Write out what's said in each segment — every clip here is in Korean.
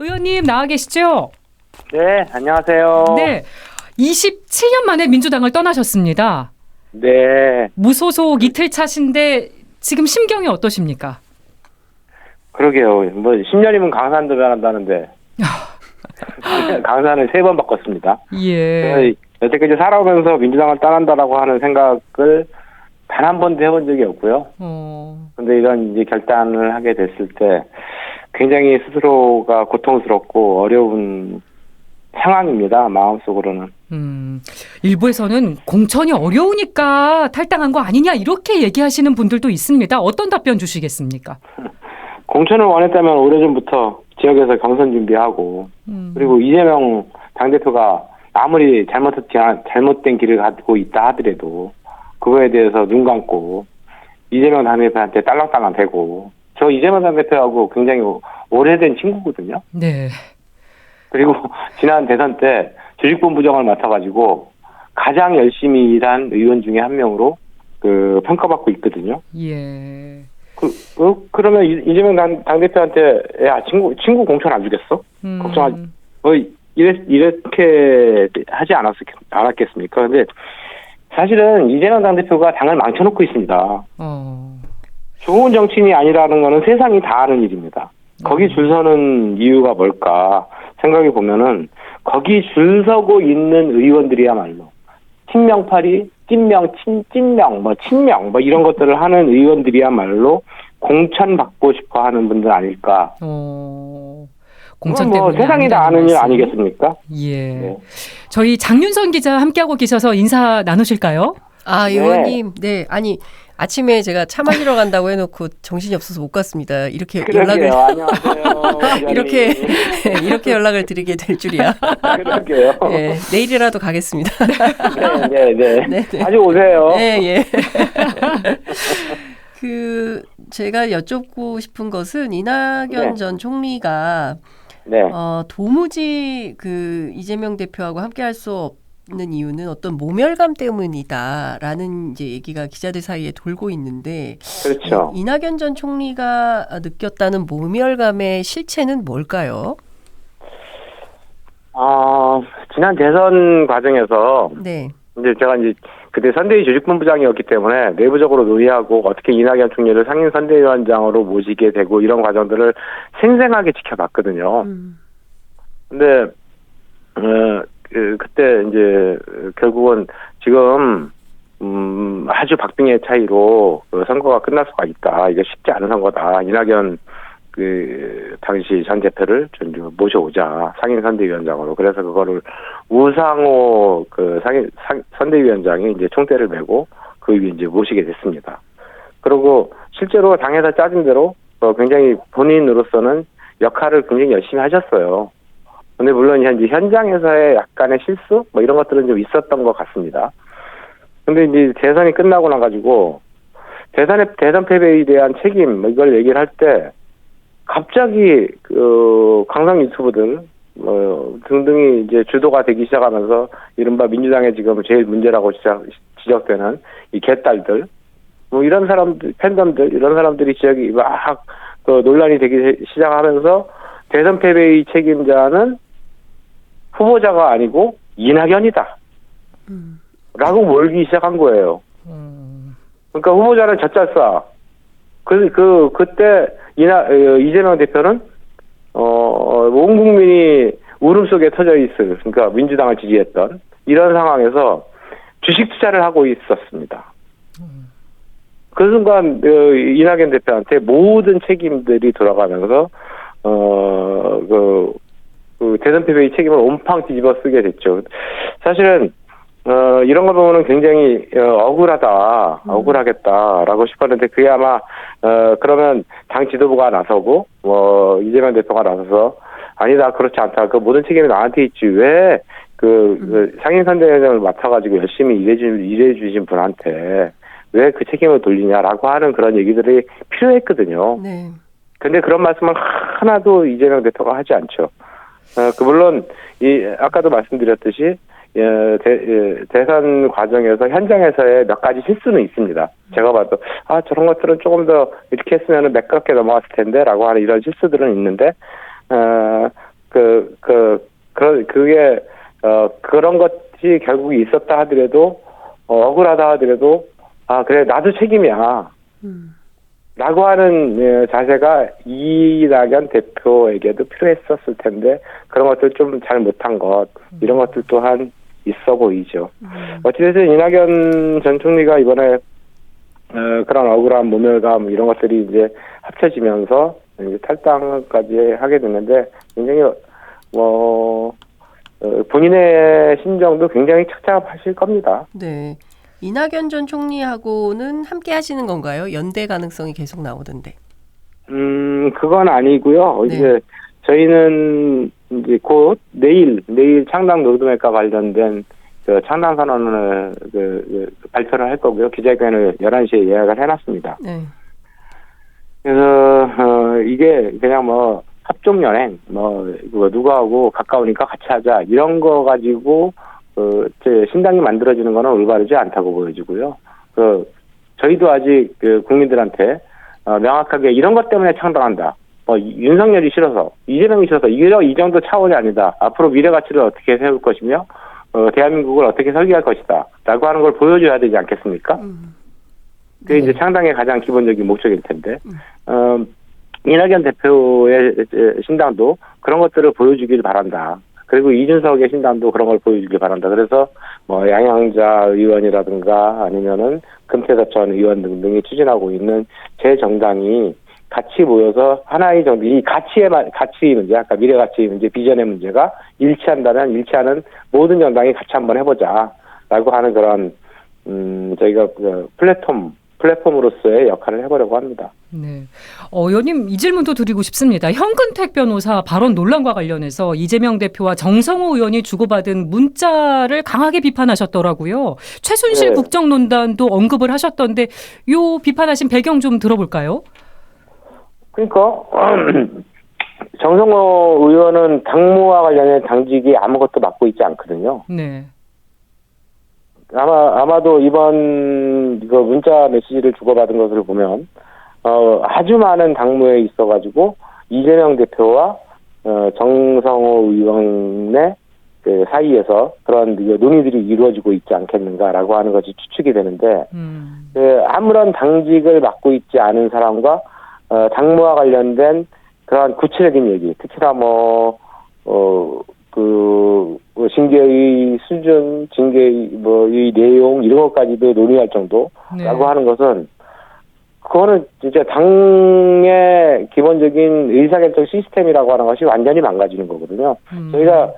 의원님 나와 계시죠? 네, 안녕하세요. 네. 27년 만에 민주당을 떠나셨습니다. 네, 무소속 이틀 차신데 지금 심경이 어떠십니까? 그러게요. 뭐 10년이면 강산도 변한다는데 강산을 3번 바꿨습니다. 예. 여태까지 살아오면서 민주당을 떠난다라고 하는 생각을 단 한 번도 해본 적이 없고요. 근데 이런 이제 결단을 하게 됐을 때 굉장히 스스로가 고통스럽고 어려운 상황입니다. 마음속으로는. 일부에서는 공천이 어려우니까 탈당한 거 아니냐 이렇게 얘기하시는 분들도 있습니다. 어떤 답변 주시겠습니까? 공천을 원했다면 오래전부터 지역에서 경선 준비하고 그리고 이재명 당대표가 아무리 잘못된 길을 가고 있다 하더라도 그거에 대해서 눈 감고 이재명 당대표한테 딸랑딸랑 대고 저 이재명 당대표하고 굉장히 오래된 친구거든요. 네. 그리고 지난 대선 때 조직본부장을 맡아가지고 가장 열심히 일한 의원 중에 한 명으로 평가받고 있거든요. 예. 그러면 이재명 당대표한테 야 친구 공천 안 주겠어? 걱정하지. 이렇게 하지 않았겠습니까? 근데 사실은 이재명 당대표가 당을 망쳐놓고 있습니다. 좋은 정치인이 아니라는 거는 세상이 다 아는 일입니다. 거기 줄 서는 이유가 뭘까 생각해 보면은 거기 줄 서고 있는 의원들이야말로 친명파리, 찐명, 찐명, 친명 이런 것들을 하는 의원들이야말로 공천 받고 싶어 하는 분들 아닐까. 공천 때문에 세상이 다 아는 일 아니겠습니까? 예. 네. 저희 장윤선 기자 함께하고 계셔서 인사 나누실까요? 아, 의원님. 네. 아니, 아침에 제가 차 마시러 간다고 해놓고 정신이 없어서 못 갔습니다. 이렇게 그러게요. 안녕하세요. 이렇게 연락을 드리게 될 줄이야. 그러게요. 네, 내일이라도 가겠습니다. 네. 자주 오세요. 네, 예. 제가 여쭙고 싶은 것은 이낙연 전 총리가 도무지 이재명 대표하고 함께할 수 없는 이유는 어떤 모멸감 때문이다라는 이제 얘기가 기자들 사이에 돌고 있는데, 그렇죠. 이낙연 전 총리가 느꼈다는 모멸감의 실체는 뭘까요? 지난 대선 과정에서 이제 제가 그때 선대위 조직본부장이었기 때문에 내부적으로 논의하고 어떻게 이낙연 총리를 상임 선대위원장으로 모시게 되고 이런 과정들을 생생하게 지켜봤거든요. 근데 그때 이제 결국은 지금 아주 박빙의 차이로 선거가 끝날 수가 있다. 이거 쉽지 않은 선거다. 이낙연 당시 전 대표를 좀 모셔오자. 상임 선대위원장으로. 그래서 그거를 우상호 선대위원장이 이제 총대를 메고 그 위에 이제 모시게 됐습니다. 그리고 실제로 당에서 짜진 대로 굉장히 본인으로서는 역할을 굉장히 열심히 하셨어요. 근데 물론 이제 현장에서의 약간의 실수 이런 것들은 좀 있었던 것 같습니다. 근데 이제 대선이 끝나고 나가지고 대선 패배에 대한 책임 이걸 얘기를 할 때 갑자기 강성 유튜브들 등등이 이제 주도가 되기 시작하면서 이른바 민주당의 지금 제일 문제라고 지적되는 이 개딸들 이런 사람들 팬덤들 이런 사람들이 지적이 막 논란이 되기 시작하면서 대선 패배의 책임자는 후보자가 아니고 이낙연이다 라고 몰기 시작한 거예요. 그러니까 후보자는 젖잘싸. 그때 이재명 대표는 온 국민이 울음 속에 터져 있을, 그러니까 민주당을 지지했던 이런 상황에서 주식 투자를 하고 있었습니다. 그 순간 이낙연 대표한테 모든 책임들이 돌아가면서 대선 패배의 책임을 온팡 뒤집어 쓰게 됐죠. 사실은 이런 걸 보면은 굉장히 억울하겠다라고 싶었는데 그게 아마 그러면 당 지도부가 나서고 이재명 대표가 나서서 아니다 그렇지 않다 그 모든 책임이 나한테 있지 왜 상임 선대위원장을 맡아가지고 열심히 일해 주신 분한테 왜 그 책임을 돌리냐라고 하는 그런 얘기들이 필요했거든요. 네. 근데 그런 말씀을 하나도 이재명 대표가 하지 않죠. 물론 아까도 말씀드렸듯이 대선 과정에서 현장에서의 몇 가지 실수는 있습니다. 제가 봐도 저런 것들은 조금 더 이렇게 했으면 매끄럽게 넘어갔을 텐데 라고 하는 이런 실수들은 있는데 그게 그런 것이 결국 있었다 하더라도 억울하다 하더라도 그래 나도 책임이야. 라고 하는 자세가 이낙연 대표에게도 필요했었을 텐데 그런 것들 좀 잘 못한 것 이런 것들 또한 있어 보이죠. 어찌됐든 이낙연 전 총리가 이번에 그런 억울한 모멸감 이런 것들이 이제 합쳐지면서 이제 탈당까지 하게 됐는데 굉장히 본인의 심정도 굉장히 착잡하실 겁니다. 네. 이낙연 전 총리하고는 함께 하시는 건가요? 연대 가능성이 계속 나오던데. 그건 아니고요. 네. 이제 저희는 이제 곧 내일 창당 노드맵과 관련된 그 창당 선언을 발표를 할 거고요. 기자회견을 11시에 예약을 해놨습니다. 네. 그래서 이게 그냥 합종연행 누구하고 가까우니까 같이 하자 이런 거 가지고 제 신당이 만들어지는 거는 올바르지 않다고 보여지고요. 저희도 아직 국민들한테 명확하게 이런 것 때문에 창당한다. 윤석열이 싫어서, 이재명이 싫어서 이 정도 차원이 아니다. 앞으로 미래 가치를 어떻게 세울 것이며 대한민국을 어떻게 설계할 것이다. 라고 하는 걸 보여줘야 되지 않겠습니까? 그게 이제 창당의 가장 기본적인 목적일 텐데 이낙연 대표의 신당도 그런 것들을 보여주길 바란다. 그리고 이준석의 신당도 그런 걸 보여주길 바란다. 그래서 양양자 의원이라든가 아니면은 금태섭 전 의원 등등이 추진하고 있는 제 정당이 같이 모여서 하나의 정당, 이 가치 문제, 아까 미래 가치 문제, 비전의 문제가 일치한다면 일치하는 모든 정당이 같이 한번 해보자라고 하는 그런 저희가 플랫폼으로서의 역할을 해보려고 합니다. 네. 의원님 이 질문도 드리고 싶습니다. 현근택 변호사 발언 논란과 관련해서 이재명 대표와 정성호 의원이 주고받은 문자를 강하게 비판하셨더라고요. 최순실 네. 국정농단도 언급을 하셨던데 요 비판하신 배경 좀 들어볼까요? 그러니까 정성호 의원은 당무와 관련된 당직이 아무것도 맡고 있지 않거든요. 네. 아마도 이번 문자 메시지를 주고받은 것을 보면 아주 많은 당무에 있어가지고 이재명 대표와 정성호 의원의 그 사이에서 그런 논의들이 이루어지고 있지 않겠는가라고 하는 것이 추측이 되는데 아무런 당직을 맡고 있지 않은 사람과 당무와 관련된 그러한 구체적인 얘기, 특히나 징계의 수준, 징계의 이 내용 이런 것까지도 논의할 정도라고 네. 하는 것은 그거는 진짜 당의 기본적인 의사결정 시스템이라고 하는 것이 완전히 망가지는 거거든요. 저희가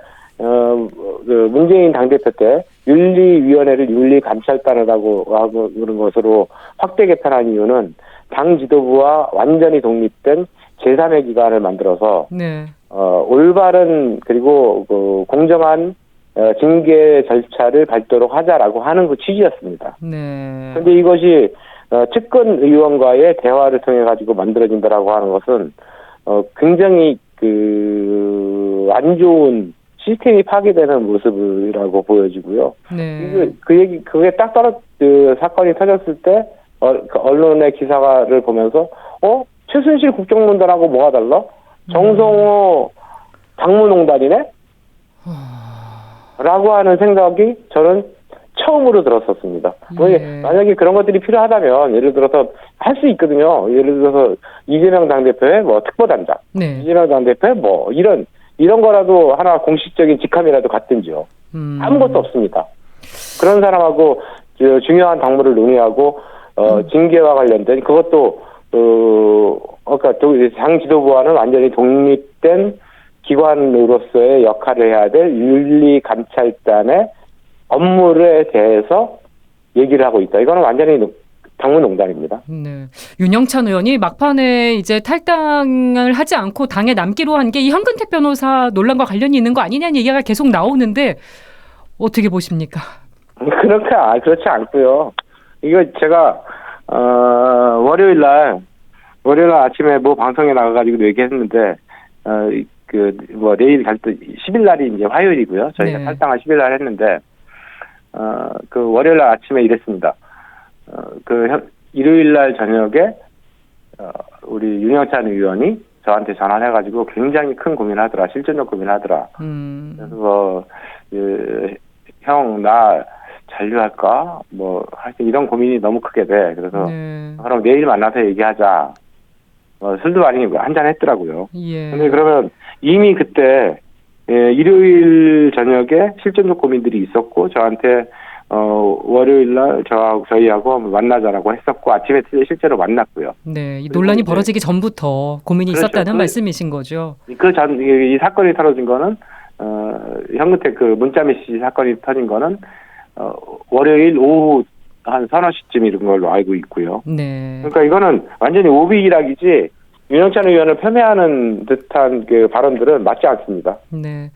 문재인 당대표 때 윤리위원회를 윤리감찰단이라고 하고 그런 것으로 확대 개편한 이유는 당 지도부와 완전히 독립된 제3의 기관을 만들어서 네. 올바른 그리고 공정한 징계 절차를 밟도록 하자라고 하는 그 취지였습니다. 네. 그런데 이것이 측근 의원과의 대화를 통해 가지고 만들어진다라고 하는 것은 굉장히 안 좋은 시스템이 파괴되는 모습이라고 보여지고요. 네. 그게 딱 사건이 터졌을 때 언론의 기사를 보면서 최순실 국정농단하고 뭐가 달라? 정성호 당무농단이네? 라고 하는 생각이 저는 처음으로 들었었습니다. 네. 만약에 그런 것들이 필요하다면 예를 들어서 할 수 있거든요. 예를 들어서 이재명 당대표의 특보단장, 네. 이재명 당대표의 이런 거라도 하나 공식적인 직함이라도 갖든지요. 아무것도 없습니다. 그런 사람하고 중요한 당무를 논의하고 징계와 관련된 그것도 그러니까 당 지도부와는 완전히 독립된 기관으로서의 역할을 해야 될 윤리감찰단의 업무에 대해서 얘기를 하고 있다. 이거는 완전히 당무농단입니다. 네. 윤영찬 의원이 막판에 이제 탈당을 하지 않고 당에 남기로 한 게 이 현근택 변호사 논란과 관련이 있는 거 아니냐는 얘기가 계속 나오는데 어떻게 보십니까? 그렇지 않고요. 이거 제가 월요일 날 아침에 방송에 나가가지고 얘기했는데 내일 갈 때 10일 날이 이제 화요일이고요. 저희가 네. 탈당을 10일 날 했는데 월요일 날 아침에 이랬습니다. 일요일 날 저녁에 우리 윤영찬 의원이 저한테 전화를 해가지고 굉장히 큰 고민하더라. 실전적 고민하더라. 그래서 형 나 잔류할까? 뭐 하여튼 이런 고민이 너무 크게 돼. 그래서 네. 그럼 내일 만나서 얘기하자. 술도 많이 한잔 했더라고요. 예. 근데 그러면 이미 그때 일요일 저녁에 실전적 고민들이 있었고 저한테 월요일 날 저희하고 만나자라고 했었고 아침에 실제로 만났고요. 네, 이 논란이 이제- 벌어지기 전부터 고민이 그렇죠. 있었다는 말씀이신 거죠. 이 사건이 터진 거는 현근택 그 문자 메시지 사건이 터진 거는 월요일 오후 한 서너 시쯤 이런 걸로 알고 있고요. 네. 그러니까 이거는 완전히 오비일학이지 윤영찬 의원을 폄훼하는 듯한 그 발언들은 맞지 않습니다. 네.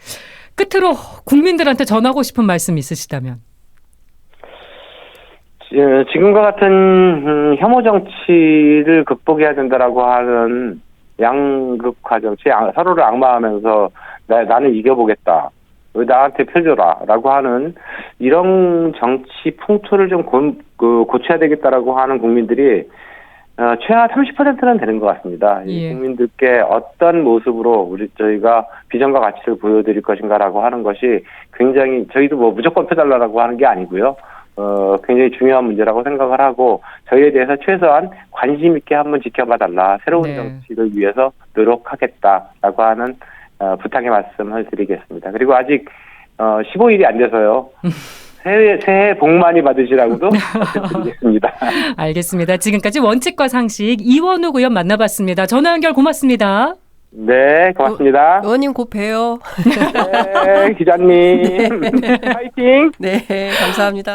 끝으로 국민들한테 전하고 싶은 말씀 있으시다면. 지금과 같은 혐오 정치를 극복해야 된다라고 하는 양극화 정치, 서로를 악마하면서 나는 이겨보겠다. 왜 나한테 펴줘라라고 하는 이런 정치 풍토를 좀 고쳐야 되겠다라고 하는 국민들이 최하 30%는 되는 것 같습니다. 예. 이 국민들께 어떤 모습으로 저희가 비전과 가치를 보여드릴 것인가라고 하는 것이 굉장히 저희도 뭐 무조건 펴달라고 하는 게 아니고요. 굉장히 중요한 문제라고 생각을 하고 저희에 대해서 최소한 관심 있게 한번 지켜봐달라. 새로운 네. 정치를 위해서 노력하겠다라고 하는 부탁의 말씀을 드리겠습니다. 그리고 아직 15일이 안 돼서요. 새해 복 많이 받으시라고도 말씀드리겠습니다. 알겠습니다. 지금까지 원칙과 상식 이원욱 의원 만나봤습니다. 전화 연결 고맙습니다. 네, 고맙습니다. 의원님 곧 봬요. 네, 기자님. 파이팅! 네, 감사합니다.